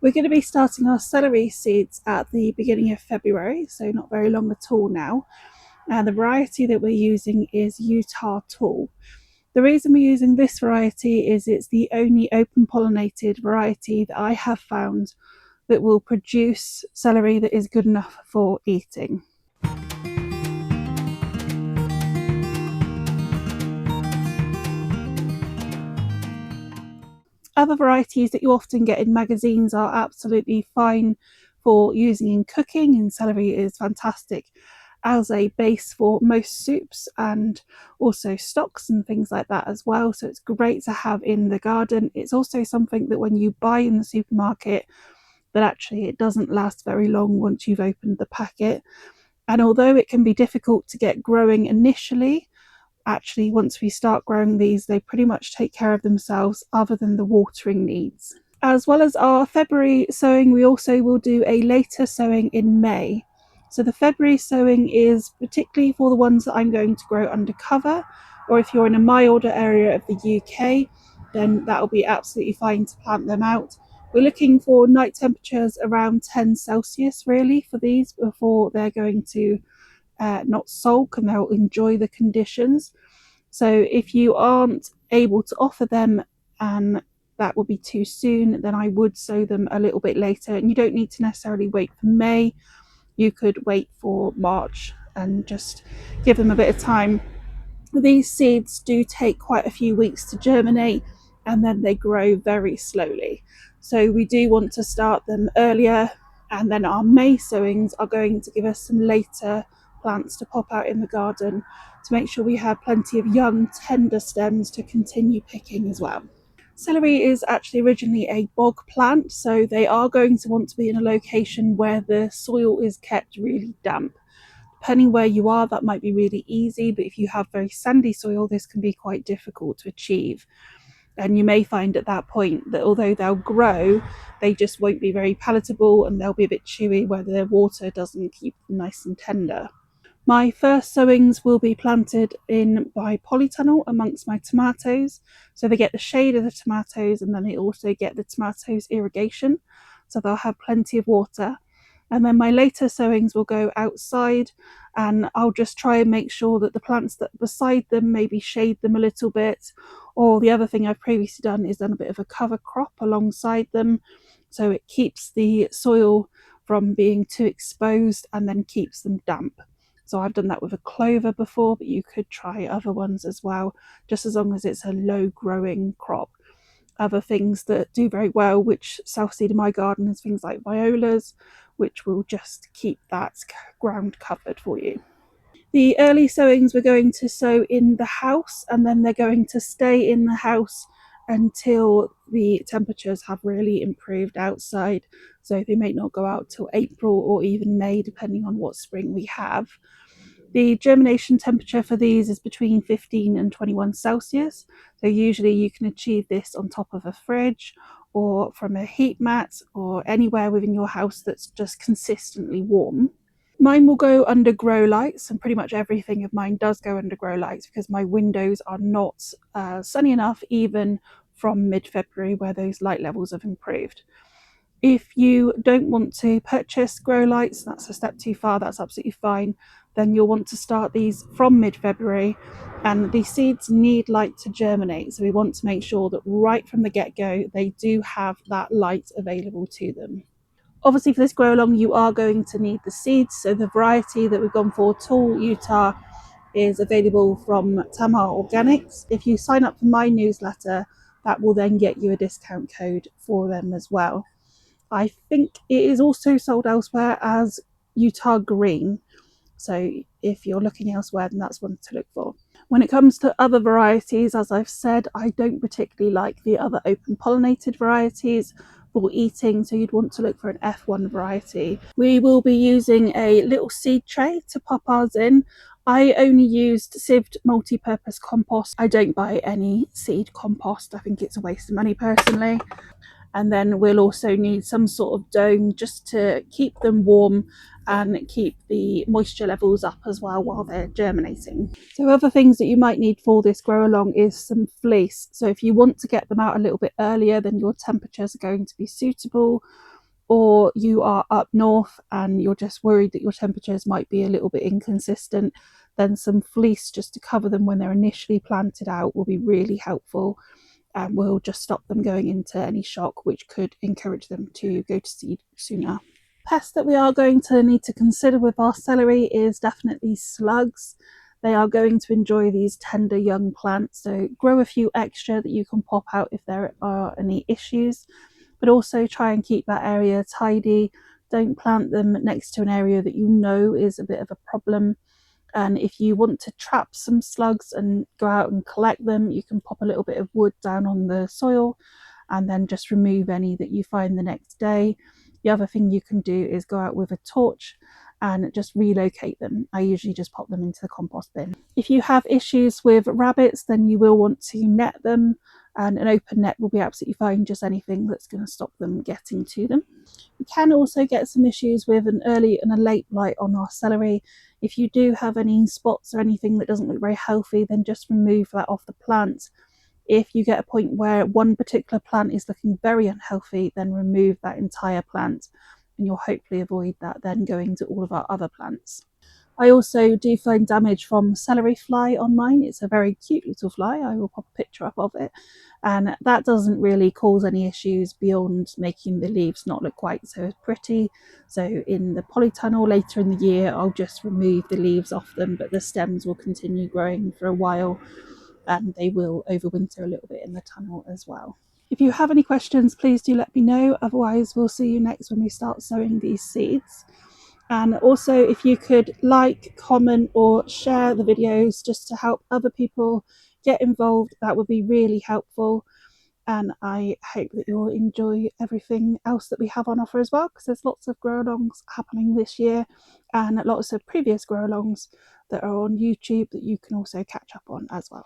We're going to be starting our celery seeds at the beginning of February, so not very long at all now. And the variety that we're using is Utah Tall. The reason we're using this variety is it's the only open pollinated variety that I have found that will produce celery that is good enough for eating. Other varieties that you often get in magazines are absolutely fine for using in cooking, and celery is fantastic as a base for most soups and also stocks and things like that as well. So it's great to have in the garden. It's also something that when you buy in the supermarket, that actually it doesn't last very long once you've opened the packet. And although it can be difficult to get growing initially, actually once we start growing these, they pretty much take care of themselves other than the watering needs. As well as our February sowing, we also will do a later sowing in May. So the February sowing is particularly for the ones that I'm going to grow under cover, or if you're in a milder area of the UK, then that will be absolutely fine to plant them out. We're looking for night temperatures around 10 Celsius really for these before they're going to not sulk and they'll enjoy the conditions. So if you aren't able to offer them and that will be too soon, then I would sow them a little bit later. And you don't need to necessarily wait for May. You could wait for March and just give them a bit of time. These seeds do take quite a few weeks to germinate and then they grow very slowly. So we do want to start them earlier, and then our May sowings are going to give us some later plants to pop out in the garden to make sure we have plenty of young tender stems to continue picking as well. Celery is actually originally a bog plant, so they are going to want to be in a location where the soil is kept really damp. Depending where you are, that might be really easy, but if you have very sandy soil, this can be quite difficult to achieve. And you may find at that point that although they'll grow, they just won't be very palatable and they'll be a bit chewy where the water doesn't keep them nice and tender. My first sowings will be planted in by polytunnel amongst my tomatoes. So they get the shade of the tomatoes and then they also get the tomatoes irrigation. So they'll have plenty of water. And then my later sowings will go outside and I'll just try and make sure that the plants that are beside them maybe shade them a little bit. Or the other thing I've previously done is done a bit of a cover crop alongside them. So it keeps the soil from being too exposed and then keeps them damp. So I've done that with a clover before, but you could try other ones as well, just as long as it's a low growing crop. Other things that do very well, which self-seed in my garden, is things like violas, which will just keep that ground covered for you. The early sowings we're going to sow in the house, and then they're going to stay in the house until the temperatures have really improved outside. So they may not go out till April or even May, depending on what spring we have. The germination temperature for these is between 15 and 21 Celsius. So usually you can achieve this on top of a fridge or from a heat mat or anywhere within your house that's just consistently warm. Mine will go under grow lights, and pretty much everything of mine does go under grow lights because my windows are not sunny enough even from mid-February where those light levels have improved. If you don't want to purchase grow lights, that's a step too far, that's absolutely fine. Then you'll want to start these from mid-February, and these seeds need light to germinate. So we want to make sure that right from the get-go, they do have that light available to them. Obviously for this grow along, you are going to need the seeds. So the variety that we've gone for, Tall Utah, is available from Tamar Organics. If you sign up for my newsletter, that will then get you a discount code for them as well. I think it is also sold elsewhere as Utah Green. So if you're looking elsewhere, then that's one to look for. When it comes to other varieties, as I've said, I don't particularly like the other open pollinated varieties for eating, so you'd want to look for an F1 variety. We will be using a little seed tray to pop ours in. I only used sieved multi-purpose compost. I don't buy any seed compost. I think it's a waste of money personally. And then we'll also need some sort of dome just to keep them warm and keep the moisture levels up as well while they're germinating. So other things that you might need for this grow along is some fleece. So if you want to get them out a little bit earlier than your temperatures are going to be suitable, or you are up north and you're just worried that your temperatures might be a little bit inconsistent, then some fleece just to cover them when they're initially planted out will be really helpful, and will just stop them going into any shock, which could encourage them to go to seed sooner. Pest that we are going to need to consider with our celery is definitely slugs. They are going to enjoy these tender young plants, so grow a few extra that you can pop out if there are any issues, but also try and keep that area tidy. Don't plant them next to an area that you know is a bit of a problem. And if you want to trap some slugs and go out and collect them, you can pop a little bit of wood down on the soil and then just remove any that you find the next day. The other thing you can do is go out with a torch and just relocate them. I usually just pop them into the compost bin. If you have issues with rabbits, then you will want to net them, and an open net will be absolutely fine, just anything that's going to stop them getting to them. We can also get some issues with an early and a late blight on our celery. If you do have any spots or anything that doesn't look very healthy, then just remove that off the plant. If you get a point where one particular plant is looking very unhealthy, then remove that entire plant, and you'll hopefully avoid that then going to all of our other plants. I also do find damage from celery fly on mine. It's a very cute little fly. I will pop a picture up of it. And that doesn't really cause any issues beyond making the leaves not look quite so pretty. So in the polytunnel later in the year, I'll just remove the leaves off them, but the stems will continue growing for a while, and they will overwinter a little bit in the tunnel as well. If you have any questions, please do let me know. Otherwise, we'll see you next when we start sowing these seeds. And also, if you could like, comment, or share the videos just to help other people get involved, that would be really helpful. And I hope that you'll enjoy everything else that we have on offer as well, because there's lots of grow alongs happening this year and lots of previous grow alongs that are on YouTube that you can also catch up on as well.